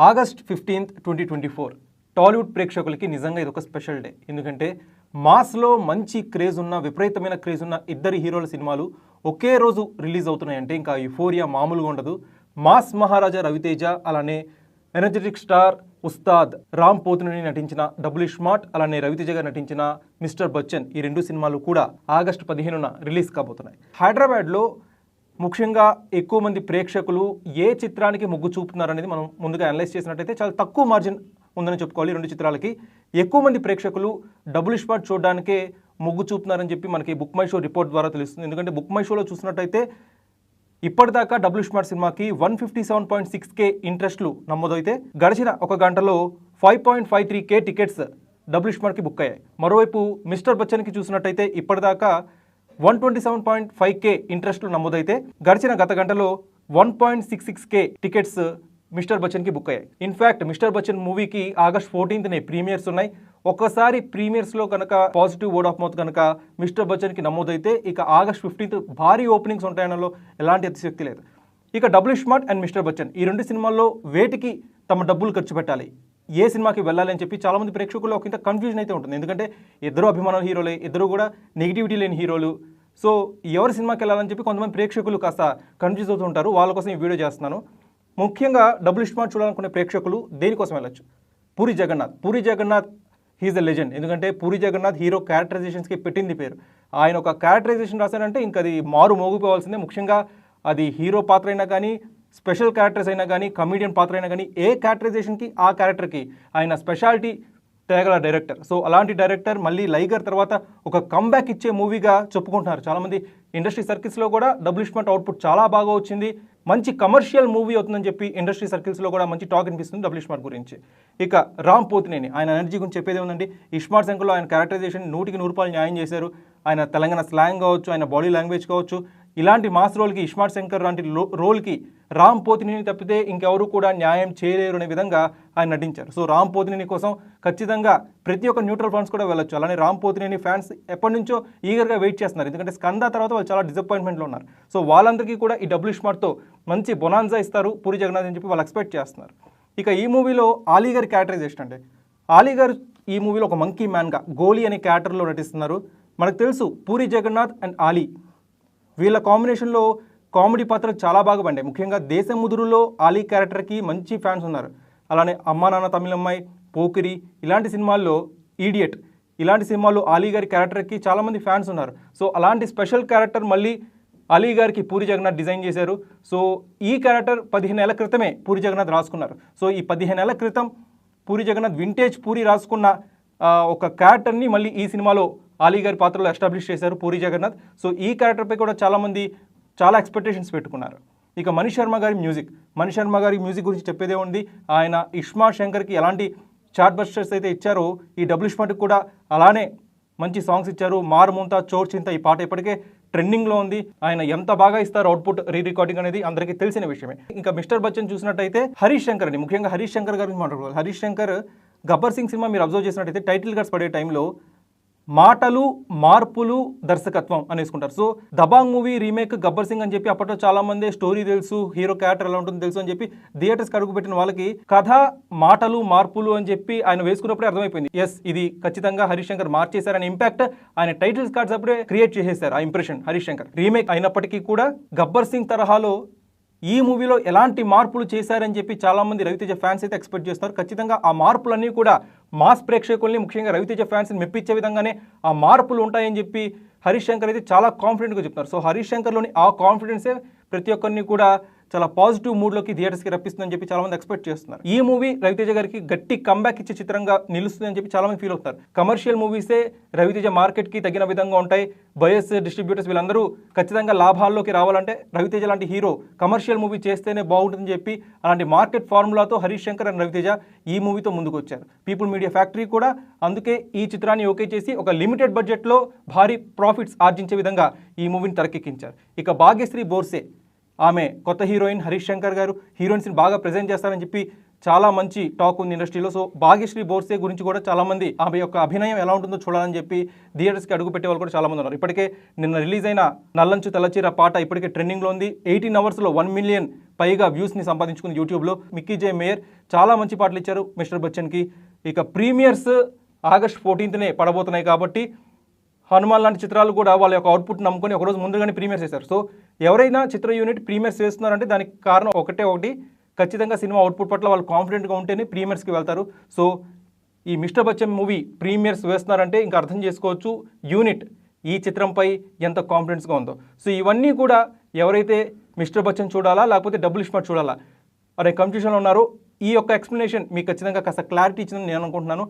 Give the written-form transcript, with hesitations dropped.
August 15, 2024 Tollywood ప్రేక్షకులకి నిజంగా ఇది ఒక స్పెషల్ డే. ఎందుకంటే మాస్లో మంచి క్రేజ్ ఉన్న, విపరీతమైన క్రేజ్ ఉన్న ఇద్దరు హీరోల సినిమాలు ఒకే రోజు రిలీజ్ అవుతున్నాయంటే ఇంకా యూఫోరియా మామూలుగా ఉండదు. మాస్ మహారాజా రవితేజ, అలానే ఎనర్జెటిక్ స్టార్ ఉస్తాద్ రామ్ పోతినేని నటించిన డబుల్ స్మార్ట్, అలానే రవితేజ గారు నటించిన మిస్టర్ బచ్చన్, ఈ రెండు సినిమాలు కూడా ఆగస్టు 15న రిలీజ్ కాబోతున్నాయి. హైదరాబాద్లో ముఖ్యంగా ఎక్కువ మంది ప్రేక్షకులు ఏ చిత్రానికి మొగ్గు చూపుతున్నారనేది మనం ముందుగా అనలైజ్ చేసినట్టయితే చాలా తక్కువ మార్జిన్ ఉందని చెప్పుకోవాలి. రెండు చిత్రాలకి ఎక్కువ మంది ప్రేక్షకులు డబుల్ స్మార్ట్ చూడడానికే మొగ్గు చూపుతున్నారని చెప్పి మనకి బుక్ మై షో రిపోర్ట్ ద్వారా తెలుస్తుంది. ఎందుకంటే బుక్ మై షోలో చూసినట్టయితే ఇప్పటిదాకా డబుల్ స్మార్ట్ సినిమాకి 157.6K ఇంట్రెస్ట్లు నమోదైతే గడిచిన ఒక గంటలో 5.53K టికెట్స్ డబుల్ స్మార్ట్కి బుక్ అయ్యాయి. మరోవైపు మిస్టర్ బచ్చన్కి చూసినట్టయితే ఇప్పటిదాకా 127.5K ఇంట్రెస్ట్లు నమోదైతే గడిచిన గత గంటలో 1.66K టికెట్స్ మిస్టర్ బచ్చన్కి బుక్ అయ్యాయి. ఇన్ఫ్యాక్ట్ మిస్టర్ బచ్చన్ మూవీకి ఆగస్ట్ 14నే ప్రీమియర్స్ ఉన్నాయి. ఒక్కసారి ప్రీమియర్స్లో కనుక పాజిటివ్ వర్డ్ ఆఫ్ మౌత్ కనుక మిస్టర్ బచ్చన్కి నమోదైతే ఇక ఆగస్ట్ 15 భారీ ఓపెనింగ్స్ ఉంటాయనలో ఎలాంటి అతిశక్తి లేదు. ఇక double smart and mister Bachchan ఈ రెండు సినిమాల్లో వేటికి తమ డబ్బులు ఖర్చు పెట్టాలి, ఏ సినిమాకి వెళ్ళాలి అని చెప్పి చాలామంది ప్రేక్షకుల్లో ఒక ఇంత కన్ఫ్యూజన్ అయితే ఉంటుంది. ఎందుకంటే ఇద్దరు అభిమాన హీరోలే, ఇద్దరు కూడా నెగిటివిటీ లేని హీరోలు. సో ఎవరి సినిమాకి వెళ్ళాలని చెప్పి కొంతమంది ప్రేక్షకులు కాస్త కన్ఫ్యూజ్ అవుతూ ఉంటారు. వాళ్ళ కోసం ఈ వీడియో చేస్తున్నాను. ముఖ్యంగా డబుల్ స్మార్ట్ చూడాలనుకునే ప్రేక్షకులు దేనికోసం వెళ్ళొచ్చు? Puri Jagannadh he's a legend. ఎందుకంటే పూరి జగన్నాథ్ హీరో క్యారెక్టరైజేషన్స్కి పెట్టింది పేరు. ఆయన ఒక క్యారెక్టరైజేషన్ రాశారంటే ఇంక అది మారు మోగిపోవాల్సిందే. ముఖ్యంగా అది హీరో పాత్ర అయినా కానీ, స్పెషల్ క్యారెక్టర్స్ అయినా కానీ, కమీడియన్ పాత్ర అయినా కానీ, ఏ క్యారెక్టరైజేషన్కి ఆ క్యారెక్టర్కి ఆయన స్పెషాలిటీ తేగల డైరెక్టర్. సో అలాంటి డైరెక్టర్ మళ్ళీ లైగర్ తర్వాత ఒక కంబ్యాక్ ఇచ్చే మూవీగా చెప్పుకుంటున్నారు చాలామంది. ఇండస్ట్రీ సర్కిల్స్లో కూడా డబుల్ స్మార్ట్ అవుట్పుట్ చాలా బాగా వచ్చింది, మంచి కమర్షియల్ మూవీ అవుతుందని చెప్పి ఇండస్ట్రీ సర్కిల్స్లో కూడా మంచి టాక్ అనిపిస్తుంది డబుల్ స్మార్ట్ గురించి. ఇక రామ్ పోతినేని ఆయన ఎనర్జీ గురించి చెప్పేది ఉందండి. ఇస్మార్ట్ శంకర్లో ఆయన క్యారెక్టరైజేషన్ 100% న్యాయం చేశారు. ఆయన తెలంగాణ స్లాంగ్ కావచ్చు, ఆయన బాడీ లాంగ్వేజ్ కావచ్చు, ఇలాంటి మాస్ రోల్కి ఇస్మార్ట్ శంకర్ లాంటి రోల్కి రామ్ పోతినేని తప్పితే ఇంకెవరు కూడా న్యాయం చేయలేరు అనే విధంగా ఆయన నటించారు. సో రామ్ పోతినేని కోసం ఖచ్చితంగా ప్రతి ఒక్క న్యూట్రల్ ఫ్యాన్స్ కూడా వెళ్ళొచ్చు. అలానే రామ్ పోతినేని ఫ్యాన్స్ ఎప్పటి నుంచో ఈగర్గా వెయిట్ చేస్తున్నారు. ఎందుకంటే స్కంద తర్వాత వాళ్ళు చాలా డిసప్పాయింట్మెంట్లో ఉన్నారు. సో వాళ్ళందరికీ కూడా ఈ డబుల్ స్మార్ట్తో మంచి బొనాన్జా ఇస్తారు పూరి జగన్నాథ్ అని చెప్పి వాళ్ళు ఎక్స్పెక్ట్ చేస్తున్నారు. ఇక ఈ మూవీలో ఆలీ గారి క్యారెక్టరైజేషన్ అంటే ఆలీ గారు ఈ మూవీలో ఒక మంకీ మ్యాన్గా గోలీ అనే క్యారెక్టర్లో నటిస్తున్నారు. మనకు తెలుసు పూరి జగన్నాథ్ అండ్ ఆలీ వీళ్ళ కాంబినేషన్లో కామెడీ పాత్రలు చాలా బాగా పండాయి. ముఖ్యంగా దేశం ముదురులో ఆలీ క్యారెక్టర్కి మంచి ఫ్యాన్స్ ఉన్నారు. అలానే అమ్మా నాన్న తమిళమ్మాయి, పోకిరి ఇలాంటి సినిమాల్లో, ఈడియట్ ఇలాంటి సినిమాల్లో ఆలీ గారి క్యారెక్టర్కి చాలామంది ఫ్యాన్స్ ఉన్నారు. సో అలాంటి స్పెషల్ క్యారెక్టర్ మళ్ళీ ఆలీ గారికి పూరి జగన్నాథ్ డిజైన్ చేశారు. సో ఈ క్యారెక్టర్ 15 ఏళ్ల క్రితమే పూరి జగన్నాథ్ రాసుకున్నారు. సో ఈ 15 ఏళ్ల క్రితం పూరి జగన్నాథ్ వింటేజ్ పూరి రాసుకున్న ఒక క్యారెక్టర్ని మళ్ళీ ఈ సినిమాలో ఆలీ గారి పాత్రలో ఎస్టాబ్లిష్ చేశారు పూరి జగన్నాథ్. సో ఈ క్యారెక్టర్పై కూడా చాలామంది చాలా ఎక్స్పెక్టేషన్స్ పెట్టుకున్నారు. ఇక మణి శర్మ గారి మ్యూజిక్ గురించి చెప్పేదే ఉంది. ఆయన ఇస్మార్ట్ శంకర్కి ఎలాంటి చార్ట్ బస్టర్స్ అయితే ఇచ్చారో ఈ డబుల్ స్మార్ట్కి కూడా అలానే మంచి సాంగ్స్ ఇచ్చారు. మారు ముంతా చోర్ చింత ఈ పాట ఇప్పటికే ట్రెండింగ్లో ఉంది. ఆయన ఎంత బాగా ఇస్తారు అవుట్పుట్ రికార్డింగ్ అనేది అందరికీ తెలిసిన విషయమే. ఇంకా మిస్టర్ బచ్చన్ చూసినట్టయితే హరీష్ శంకర్ అండి. ముఖ్యంగా హరీష్ శంకర్ గారి గురించి మాట్లాడుకోవాలి. హరీష్ శంకర్ గబ్బర్ సింగ్ సినిమా మీరు అబ్జర్వ్ చేసినట్టయితే టైటిల్ కార్డ్స్ పడే టైంలో మాటలు మార్పులు దర్శకత్వం అనేసుకుంటారు. So Dabangg movie remake Gabbar Singh అని చెప్పి అప్పట్లో చాలా మంది స్టోరీ తెలుసు, హీరో క్యారెక్టర్ ఎలా ఉంటుంది తెలుసు అని చెప్పి థియేటర్స్కి అడుగు పెట్టిన వాళ్ళకి కథ మాటలు మార్పులు అని చెప్పి ఆయన వేసుకున్నప్పుడే అర్థమైపోయింది, ఎస్ ఇది ఖచ్చితంగా హరీష్ శంకర్ మార్చేశారనే ఇంపాక్ట్ ఆయన టైటిల్స్ కార్డ్స్ అప్పుడే క్రియేట్ చేసేశారు. ఆ ఇంప్రెషన్ హరీష్ శంకర్. రీమేక్ అయినప్పటికీ కూడా గబ్బర్ సింగ్ తరహాలో ఈ మూవీలో ఎలాంటి మార్పులు చేశారని చెప్పి చాలామంది రవితేజ ఫ్యాన్స్ అయితే ఎక్స్పెక్ట్ చేస్తారు. ఖచ్చితంగా ఆ మార్పులన్నీ కూడా మాస్ ప్రేక్షకుల్ని, ముఖ్యంగా రవితేజ ఫ్యాన్స్ని మెప్పించే విధంగానే ఆ మార్పులు ఉంటాయని చెప్పి హరీష్ శంకర్ అయితే చాలా కాన్ఫిడెంట్గా చెప్తున్నారు. సో హరీష్ శంకర్లోని ఆ కాన్ఫిడెన్సే ప్రతి ఒక్కరిని కూడా చాలా పాజిటివ్ మూడ్లోకి థియేటర్స్కి రప్పిస్తుందని చెప్పి చాలామంది ఎక్స్పెక్ట్ చేస్తున్నారు. ఈ మూవీ రవితేజ గారికి గట్టి కంబ్యాక్ ఇచ్చే చిత్రంగా నిలుస్తుందని చెప్పి చాలామంది ఫీల్ అవుతారు. కమర్షియల్ మూవీసే రవితేజ మార్కెట్కి తగిన విధంగా ఉంటాయి. బయర్స్, డిస్ట్రిబ్యూటర్స్ వీళ్ళందరూ ఖచ్చితంగా లాభాల్లోకి రావాలంటే రవితేజ లాంటి హీరో కమర్షియల్ మూవీ చేస్తేనే బాగుంటుందని చెప్పి అలాంటి మార్కెట్ ఫార్ములాతో హరీష్ శంకర్ అండ్ రవితేజ ఈ మూవీతో ముందుకు వచ్చారు. పీపుల్ మీడియా ఫ్యాక్టరీ కూడా అందుకే ఈ చిత్రాన్ని ఓకే చేసి ఒక లిమిటెడ్ బడ్జెట్లో భారీ ప్రాఫిట్స్ ఆర్జించే విధంగా ఈ మూవీని తెరకెక్కించారు. ఇక భాగ్యశ్రీ బోర్సే ఆమె కొత్త హీరోయిన్. హరీష్ శంకర్ గారు హీరోయిన్స్ని బాగా ప్రజెంట్ చేస్తారని చెప్పి చాలా మంచి టాక్ ఉంది ఇండస్ట్రీలో. సో భాగ్యశ్రీ బోర్సే గురించి కూడా చాలామంది ఆమె యొక్క అభినయం ఎలా ఉంటుందో చూడాలని చెప్పి థియేటర్స్కి అడుగు పెట్టే వాళ్ళు కూడా చాలామంది ఉన్నారు. ఇప్పటికే నిన్న రిలీజ్ అయిన నల్లంచు తెల్లచీర పాట ఇప్పటికే ట్రెండింగ్లో ఉంది. 18 అవర్స్లో 1 మిలియన్ పైగా వ్యూస్ని సంపాదించుకుంది యూట్యూబ్లో. మిక్కీ జే మేయర్ చాలా మంచి పాటలు ఇచ్చారు మిస్టర్ బచ్చన్కి. ఇక ప్రీమియర్స్ ఆగస్ట్ 14నే పడబోతున్నాయి కాబట్టి హనుమాన్ లాంటి చిత్రాలు కూడా వాళ్ళ యొక్క అవుట్పుట్ నమ్ముకొని ఒకరోజు ముందుగానే ప్రీమియర్స్ చేశారు. సో ఎవరైనా చిత్ర యూనిట్ ప్రీమియర్స్ చేస్తున్నారంటే దానికి కారణం ఒకటి ఖచ్చితంగా సినిమా అవుట్పుట్ పట్ల వాళ్ళు కాన్ఫిడెంట్గా ఉంటేనే ప్రీమియర్స్కి వెళ్తారు. సో ఈ మిస్టర్ బచ్చన్ మూవీ ప్రీమియర్స్ వేస్తున్నారంటే ఇంకా అర్థం చేసుకోవచ్చు యూనిట్ ఈ చిత్రంపై ఎంత కాన్ఫిడెన్స్గా ఉందో. సో ఇవన్నీ కూడా ఎవరైతే మిస్టర్ బచ్చన్ చూడాలా లేకపోతే డబుల్ ఇస్మార్ట్ చూడాలా అనే కన్ఫ్యూషన్లో ఉన్నారో ఈ యొక్క ఎక్స్ప్లెనేషన్ మీకు ఖచ్చితంగా కాస్త క్లారిటీ ఇచ్చిందని నేను అనుకుంటున్నాను.